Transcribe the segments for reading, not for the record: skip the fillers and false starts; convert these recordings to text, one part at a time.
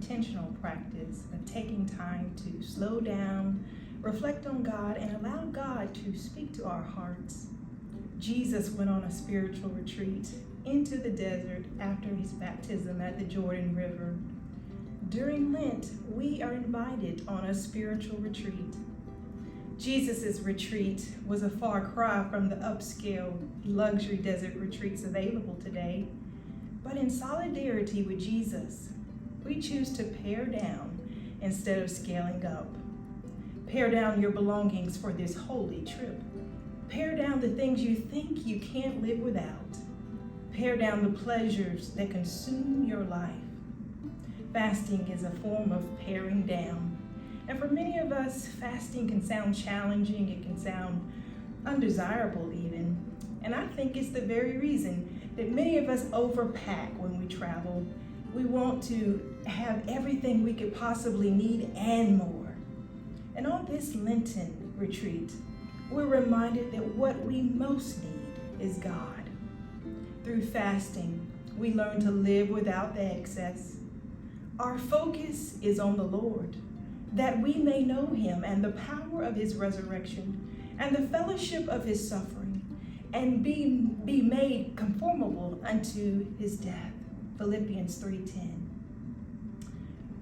intentional practice of taking time to slow down, reflect on God, and allow God to speak to our hearts. Jesus went on a spiritual retreat into the desert after his baptism at the Jordan River. During Lent, we are invited on a spiritual retreat. Jesus' retreat was a far cry from the upscale luxury desert retreats available today. But in solidarity with Jesus, we choose to pare down instead of scaling up. Pare down your belongings for this holy trip. Pare down the things you think you can't live without. Pare down the pleasures that consume your life. Fasting is a form of paring down. And for many of us, fasting can sound challenging, it can sound undesirable even. And I think it's the very reason that many of us overpack when we travel. We want to have everything we could possibly need and more. And on this Lenten retreat, we're reminded that what we most need is God. Through fasting, we learn to live without the excess. Our focus is on the Lord, that we may know him and the power of his resurrection and the fellowship of his suffering, and be made conformable unto his death. Philippians 3:10.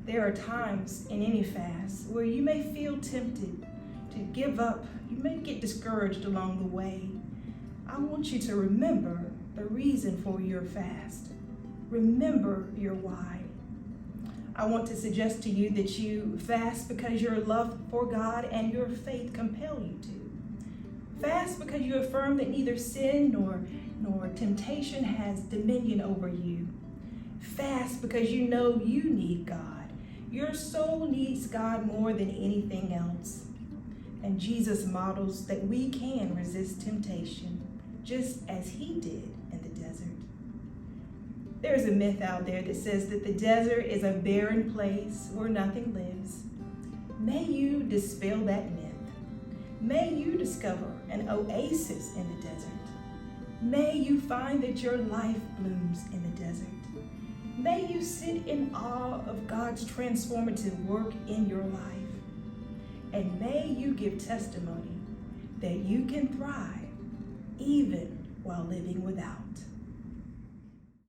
There are times in any fast where you may feel tempted to give up. You may get discouraged along the way. I want you to remember the reason for your fast. Remember your why. I want to suggest to you that you fast because your love for God and your faith compel you to. Fast because you affirm that neither sin nor temptation has dominion over you. Fast because you know you need God. Your soul needs God more than anything else. And Jesus models that we can resist temptation, just as he did in the desert. There's a myth out there that says that the desert is a barren place where nothing lives. May you dispel that myth. May you discover an oasis in the desert. May you find that your life blooms in the desert. May you sit in awe of God's transformative work in your life. And may you give testimony that you can thrive even while living without.